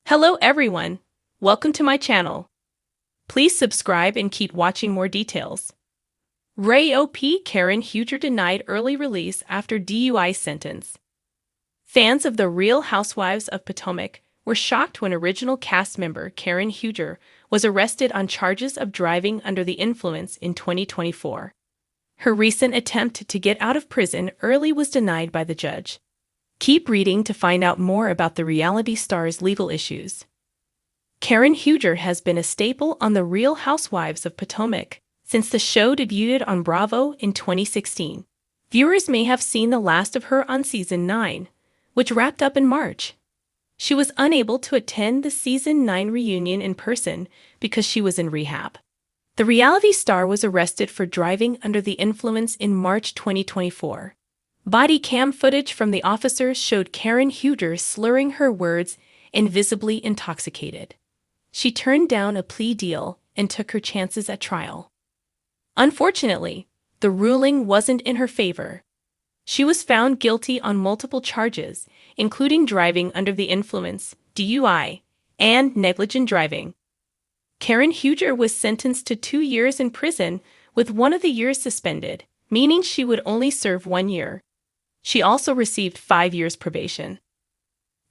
Hello everyone, welcome to my channel. Please subscribe and keep watching more details. Ray O.P. Karen Huger denied early release after DUI sentence. Fans of The Real Housewives of Potomac were shocked when original cast member Karen Huger was arrested on charges of driving under the influence in 2024. Her recent attempt to get out of prison early was denied by the judge. Keep reading to find out more about the reality star's legal issues. Karen Huger has been a staple on The Real Housewives of Potomac since the show debuted on Bravo in 2016. Viewers may have seen the last of her on Season 9, which wrapped up in March. She was unable to attend the Season 9 reunion in person because she was in rehab. The reality star was arrested for driving under the influence in March 2024. Body cam footage from the officers showed Karen Huger slurring her words and visibly intoxicated. She turned down a plea deal and took her chances at trial. Unfortunately, the ruling wasn't in her favor. She was found guilty on multiple charges, including driving under the influence, DUI, and negligent driving. Karen Huger was sentenced to 2 years in prison, with 1 of the years suspended, meaning she would only serve 1 year. She also received 5 years probation.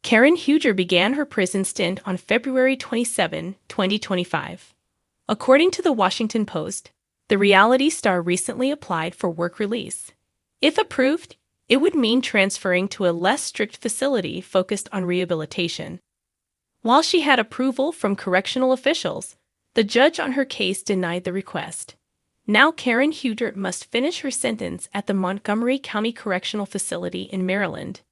Karen Huger began her prison stint on February 27, 2025. According to the Washington Post, the reality star recently applied for work release. If approved, it would mean transferring to a less strict facility focused on rehabilitation. While she had approval from correctional officials, the judge on her case denied the request. Now Karen Huger must finish her sentence at the Montgomery County Correctional Facility in Maryland.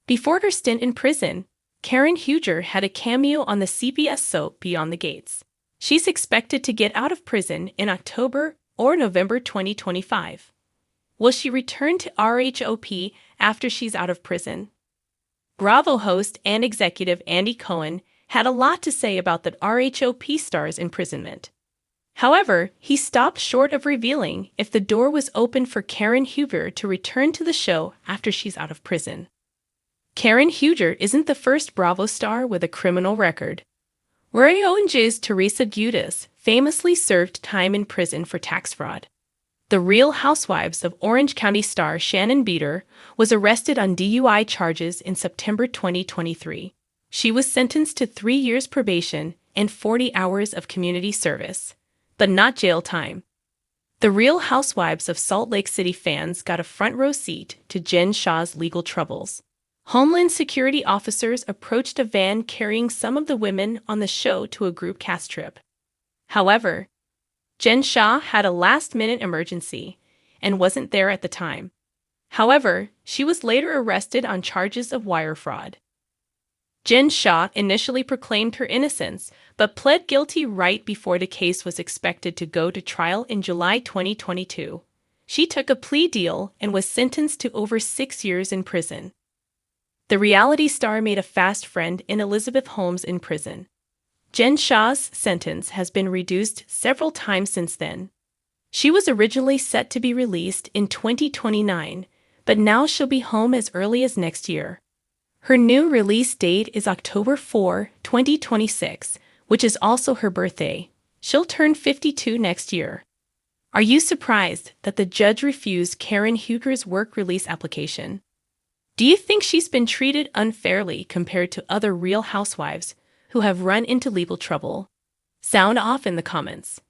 Before her stint in prison, Karen Huger had a cameo on the CBS soap Beyond the Gates. She's expected to get out of prison in October or November 2025. Will she return to RHOP after she's out of prison? Bravo host and executive Andy Cohen had a lot to say about the RHOP star's imprisonment. However, he stopped short of revealing if the door was open for Karen Huger to return to the show after she's out of prison. Karen Huger isn't the first Bravo star with a criminal record. Ray O.P.'s Teresa Giudice famously served time in prison for tax fraud. The Real Housewives of Orange County star Shannon Beater was arrested on DUI charges in September 2023. She was sentenced to 3 years probation and 40 hours of community service, but not jail time. The Real Housewives of Salt Lake City fans got a front-row seat to Jen Shah's legal troubles. Homeland Security officers approached a van carrying some of the women on the show to a group cast trip. However, Jen Shah had a last-minute emergency and wasn't there at the time. However, she was later arrested on charges of wire fraud. Jen Shah initially proclaimed her innocence, but pled guilty right before the case was expected to go to trial in July 2022. She took a plea deal and was sentenced to over 6 years in prison. The reality star made a fast friend in Elizabeth Holmes in prison. Jen Shah's sentence has been reduced several times since then. She was originally set to be released in 2029, but now she'll be home as early as next year. Her new release date is October 4, 2026, which is also her birthday. She'll turn 52 next year. Are you surprised that the judge refused Karen Huger's work release application? Do you think she's been treated unfairly compared to other Real Housewives who have run into legal trouble? Sound off in the comments.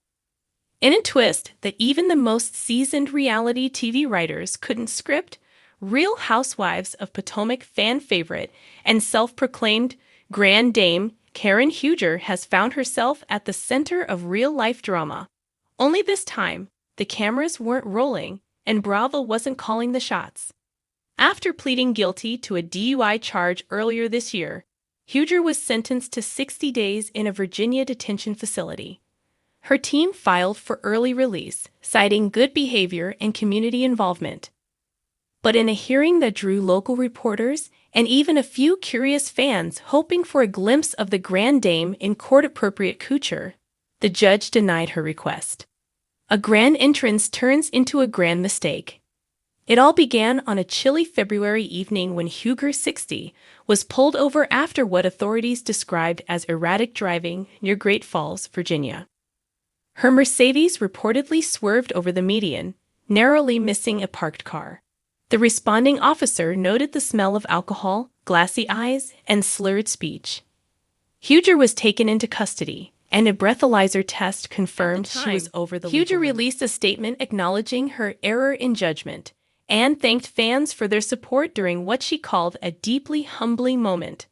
In a twist that even the most seasoned reality TV writers couldn't script, Real Housewives of Potomac fan favorite and self-proclaimed Grand Dame Karen Huger has found herself at the center of real-life drama. Only this time, the cameras weren't rolling and Bravo wasn't calling the shots. After pleading guilty to a DUI charge earlier this year, Huger was sentenced to 60 days in a Virginia detention facility. Her team filed for early release, citing good behavior and community involvement. But in a hearing that drew local reporters and even a few curious fans hoping for a glimpse of the Grand Dame in court-appropriate couture, the judge denied her request. A grand entrance turns into a grand mistake. It all began on a chilly February evening when Huger, 60, was pulled over after what authorities described as erratic driving near Great Falls, Virginia. Her Mercedes reportedly swerved over the median, narrowly missing a parked car. The responding officer noted the smell of alcohol, glassy eyes, and slurred speech. Huger was taken into custody, and a breathalyzer test confirmed she was over the legal limit. Huger released a statement acknowledging her error in judgment and thanked fans for their support during what she called a deeply humbling moment.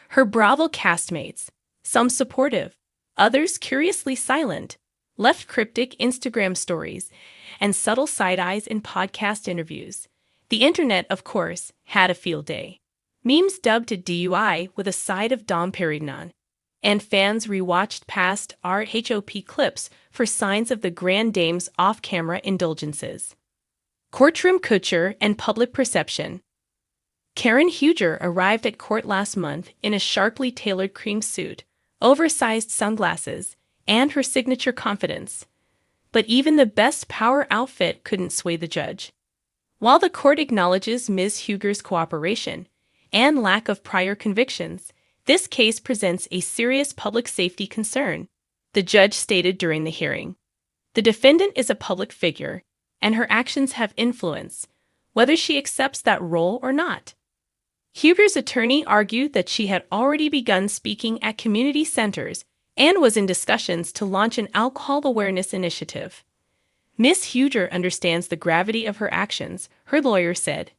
Her Bravo castmates, some supportive, others curiously silent, left cryptic Instagram stories and subtle side-eyes in podcast interviews. The internet, of course, had a field day. Memes dubbed it DUI with a side of Dom Perignon, and fans rewatched past RHOP clips for signs of the Grand Dame's off-camera indulgences. Courtroom culture and public perception. Karen Huger arrived at court last month in a sharply tailored cream suit, oversized sunglasses, and her signature confidence. But even the best power outfit couldn't sway the judge. While the court acknowledges Ms. Huger's cooperation and lack of prior convictions, this case presents a serious public safety concern, the judge stated during the hearing. The defendant is a public figure, and her actions have influence, whether she accepts that role or not. Huger's attorney argued that she had already begun speaking at community centers and was in discussions to launch an alcohol awareness initiative. Ms. Huger understands the gravity of her actions, her lawyer said.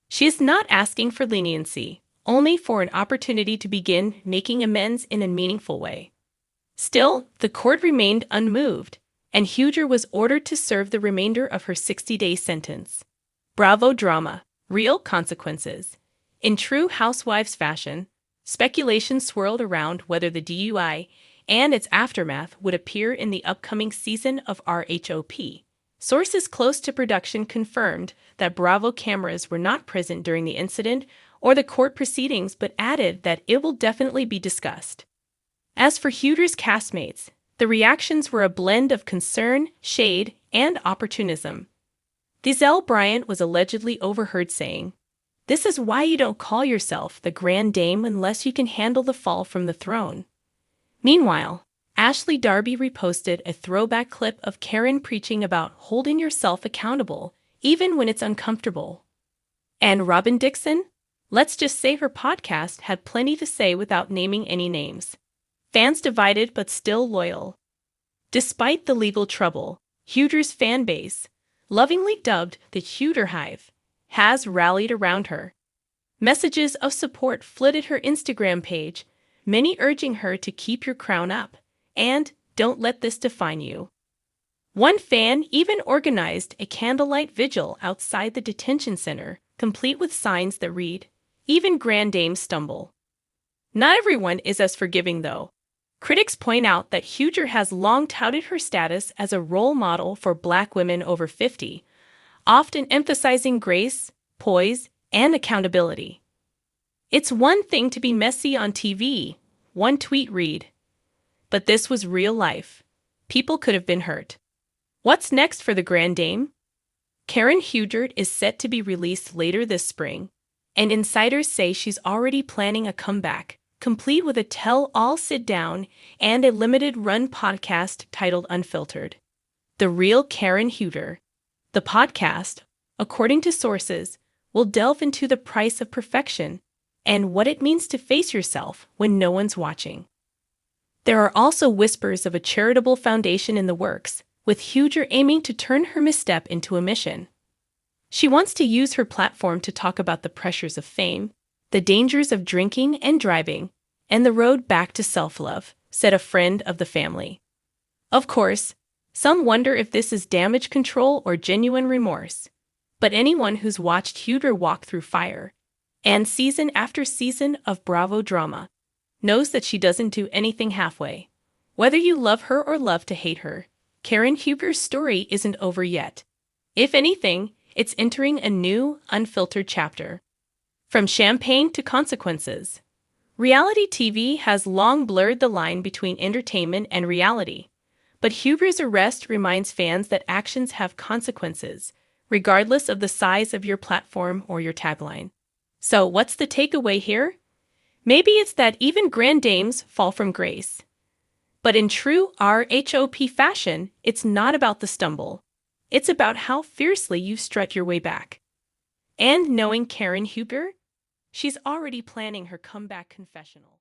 She is not asking for leniency, only for an opportunity to begin making amends in a meaningful way. Still, the court remained unmoved, and Huger was ordered to serve the remainder of her 60-day sentence. Bravo drama, real consequences. In true Housewives fashion, speculation swirled around whether the DUI and its aftermath would appear in the upcoming season of RHOP. Sources close to production confirmed that Bravo cameras were not present during the incident or the court proceedings, but added that it will definitely be discussed. As for Huger's castmates, the reactions were a blend of concern, shade, and opportunism. Giselle Bryant was allegedly overheard saying, "This is why you don't call yourself the Grand Dame unless you can handle the fall from the throne." Meanwhile, Ashley Darby reposted a throwback clip of Karen preaching about holding yourself accountable, even when it's uncomfortable. And Robin Dixon? Let's just say her podcast had plenty to say without naming any names. Fans divided but still loyal. Despite the legal trouble, Huger's fan base, lovingly dubbed the Huger Hive, has rallied around her. Messages of support flooded her Instagram page, many urging her to keep your crown up and don't let this define you. One fan even organized a candlelight vigil outside the detention center, complete with signs that read, "Even Grand Dames stumble." Not everyone is as forgiving, though. Critics point out that Huger has long touted her status as a role model for Black women over 50, often emphasizing grace, poise, and accountability. "It's one thing to be messy on TV," one tweet read. But this was real life. People could have been hurt. What's next for the Grand Dame? Karen Huger is set to be released later this spring, and insiders say she's already planning a comeback, complete with a tell-all sit-down and a limited-run podcast titled Unfiltered. The Real Karen Huger. The podcast, according to sources, will delve into the price of perfection and what it means to face yourself when no one's watching. There are also whispers of a charitable foundation in the works, with Huger aiming to turn her misstep into a mission. She wants to use her platform to talk about the pressures of fame, the dangers of drinking and driving, and the road back to self-love, said a friend of the family. Of course, some wonder if this is damage control or genuine remorse, but anyone who's watched Huger walk through fire and season after season of Bravo drama knows that she doesn't do anything halfway. Whether you love her or love to hate her, Karen Huger's story isn't over yet. If anything, it's entering a new, unfiltered chapter. From champagne to consequences. Reality TV has long blurred the line between entertainment and reality, but Huger's arrest reminds fans that actions have consequences, regardless of the size of your platform or your tagline. So, what's the takeaway here? Maybe it's that even grand dames fall from grace. But in true RHOP fashion, it's not about the stumble. It's about how fiercely you strut your way back. And knowing Karen Huger, she's already planning her comeback confessional.